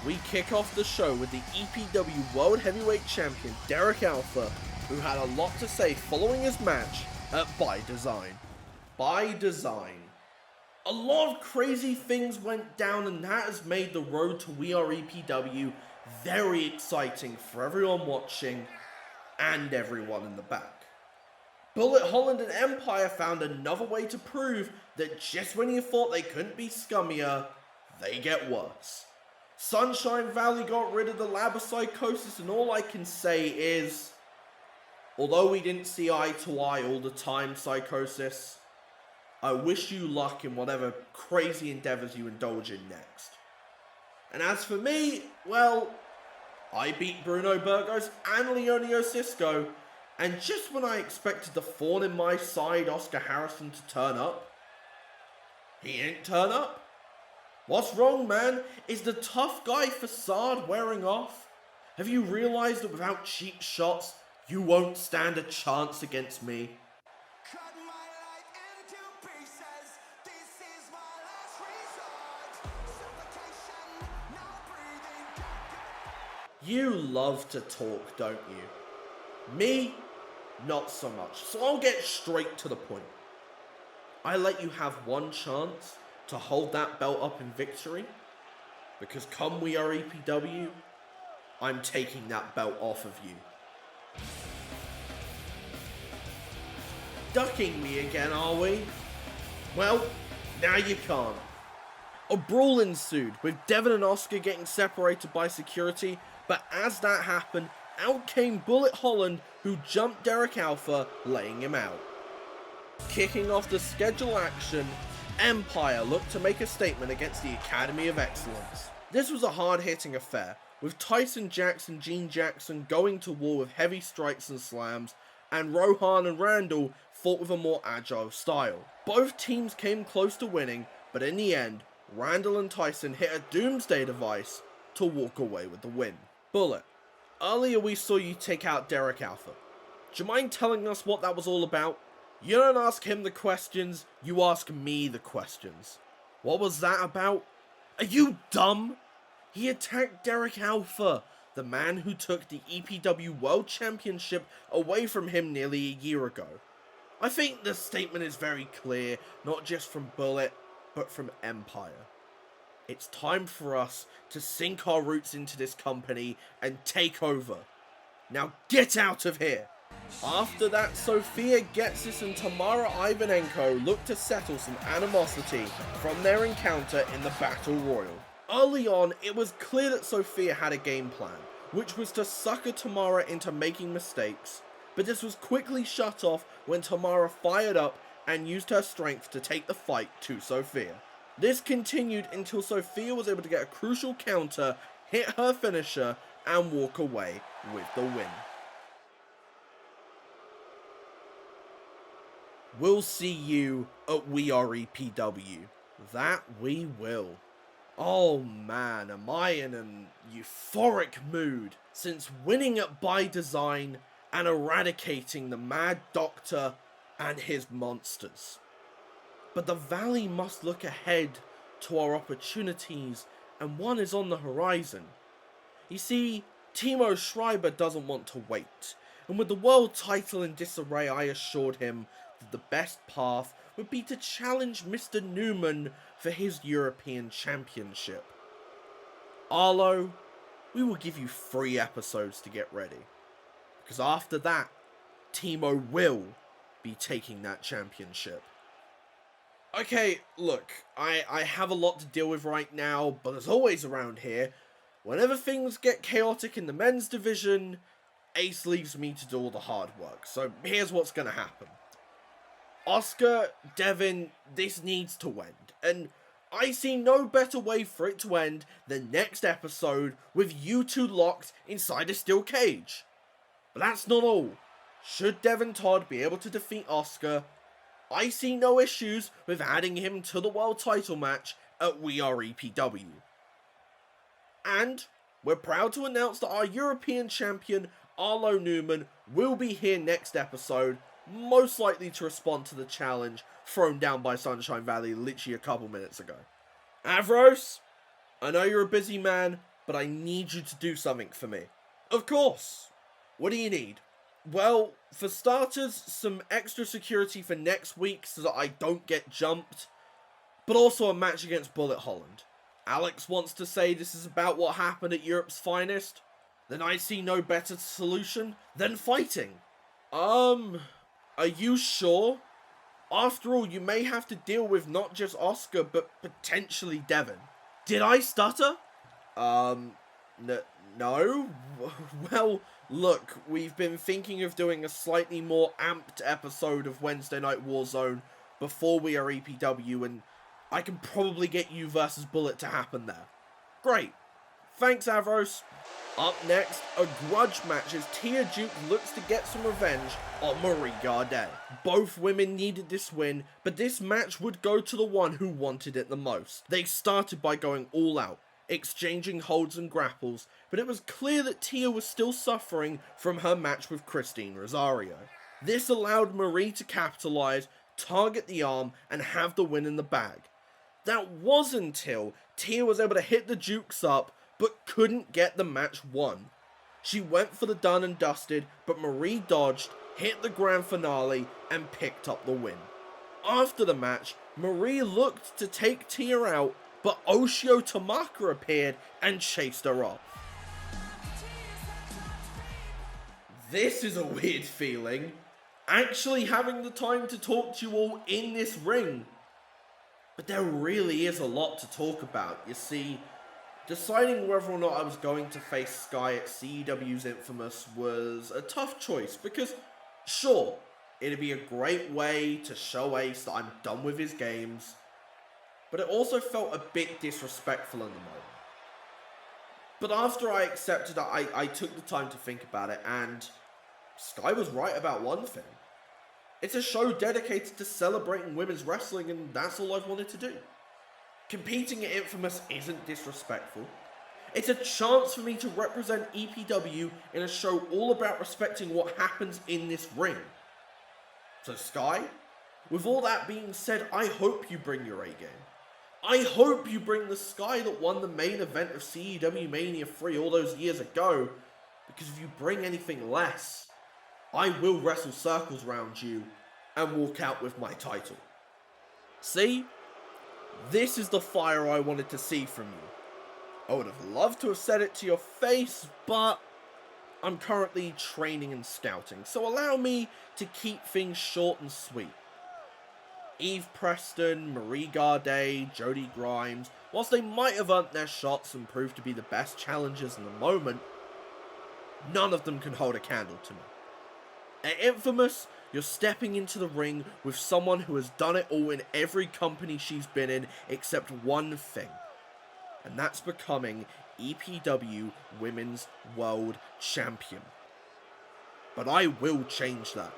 We kick off the show with the EPW World Heavyweight Champion Derek Alpha, who had a lot to say following his match at By Design. By Design. A lot of crazy things went down, and that has made the road to We Are EPW very exciting for everyone watching and everyone in the back. Bullet Holland and Empire found another way to prove that just when you thought they couldn't be scummier, they get worse. Sunshine Valley got rid of the lab of psychosis, and all I can say is, although we didn't see eye to eye all the time, Psychosis, I wish you luck in whatever crazy endeavors you indulge in next. And as for me, well, I beat Bruno Burgos and Leonio Cisco, and just when I expected the thorn in my side Oscar Harrison to turn up, he ain't turn up. What's wrong, man? Is the tough guy facade wearing off? Have you realized that without cheap shots, you won't stand a chance against me? You love to talk, don't you? Me, not so much. So I'll get straight to the point. I let you have one chance to hold that belt up in victory, because come We Are EPW, I'm taking that belt off of you. Ducking me again, are we? Well, now you can't. A brawl ensued, with Devin and Oscar getting separated by security, but as that happened, out came Bullet Holland, who jumped Derek Alpha, laying him out. Kicking off the schedule action, Empire looked to make a statement against the Academy of Excellence. This was a hard-hitting affair, with Tyson Jackson, Gene Jackson going to war with heavy strikes and slams, and Rohan and Randall fought with a more agile style. Both teams came close to winning, but in the end, Randall and Tyson hit a doomsday device to walk away with the win. Bullet, earlier we saw you take out Derek Alpha. Do you mind telling us what that was all about? You don't ask him the questions, you ask me the questions. What was that about? Are you dumb? He attacked Derek Alpha, the man who took the EPW World Championship away from him nearly a year ago. I think the statement is very clear, not just from Bullet, but from Empire. It's time for us to sink our roots into this company and take over. Now get out of here! After that, Sofia Getsis and Tamara Ivanenko looked to settle some animosity from their encounter in the Battle Royal. Early on, it was clear that Sofia had a game plan, which was to sucker Tamara into making mistakes, but this was quickly shut off when Tamara fired up and used her strength to take the fight to Sofia. This continued until Sofia was able to get a crucial counter, hit her finisher, and walk away with the win. We'll see you at We Are EPW. That we will. Oh man, am I in an euphoric mood since winning at By Design and eradicating the Mad Doctor and his monsters. But the Valley must look ahead to our opportunities, and one is on the horizon. You see, Timo Schreiber doesn't want to wait, and with the world title in disarray, I assured him that the best path would be to challenge Mr. Newman for his European Championship. Arlo, we will give you 3 episodes to get ready, because after that, Timo will be taking that championship. Okay, look, I have a lot to deal with right now, but as always around here, whenever things get chaotic in the men's division, Ace leaves me to do all the hard work. So here's what's gonna happen. Oscar, Devin, this needs to end, and I see no better way for it to end than next episode with you two locked inside a steel cage. But that's not all. Should Devin Todd be able to defeat Oscar, I see no issues with adding him to the world title match at We Are EPW. And we're proud to announce that our European champion, Arlo Newman, will be here next episode, most likely to respond to the challenge thrown down by Sunshine Valley literally a couple minutes ago. Avros, I know you're a busy man, but I need you to do something for me. Of course. What do you need? Well, for starters, some extra security for next week so that I don't get jumped, but also a match against Bullet Holland. Alex wants to say this is about what happened at Europe's Finest. Then I see no better solution than fighting. Are you sure? After all, you may have to deal with not just Oscar, but potentially Devon. Did I stutter? No? Well, look, we've been thinking of doing a slightly more amped episode of Wednesday Night Warzone before We Are EPW, and I can probably get you versus Bullet to happen there. Great. Thanks, Avros. Up next, a grudge match as Tia Duke looks to get some revenge on Marie Gardet. Both women needed this win, but this match would go to the one who wanted it the most. They started by going all out, exchanging holds and grapples, but it was clear that Tia was still suffering from her match with Christine Rosario. This allowed Marie to capitalize, target the arm, and have the win in the bag. That was until Tia was able to hit the Dukes up, but couldn't get the match won. She went for the done and dusted, but Marie dodged, hit the grand finale, and picked up the win. After the match, Marie looked to take Tia out, but Oshio Tamaka appeared and chased her off. This is a weird feeling, actually having the time to talk to you all in this ring. But there really is a lot to talk about. You see, deciding whether or not I was going to face Sky at CEW's Infamous was a tough choice because, sure, it'd be a great way to show Ace that I'm done with his games, but it also felt a bit disrespectful in the moment. But after I accepted it, I took the time to think about it, and Sky was right about one thing. It's a show dedicated to celebrating women's wrestling, and that's all I've wanted to do. Competing at Infamous isn't disrespectful. It's a chance for me to represent EPW in a show all about respecting what happens in this ring. So Sky, with all that being said, I hope you bring your A-game. I hope you bring the Sky that won the main event of CEW Mania 3 all those years ago, because if you bring anything less, I will wrestle circles around you and walk out with my title. See? This is the fire I wanted to see from you. I would have loved to have said it to your face, but I'm currently training and scouting, so allow me to keep things short and sweet. Eve Preston, Marie Gardet, Jody Grimes, whilst they might have earned their shots and proved to be the best challengers in the moment, none of them can hold a candle to me. At Infamous, you're stepping into the ring with someone who has done it all in every company she's been in except one thing, and that's becoming EPW Women's World Champion. But I will change that.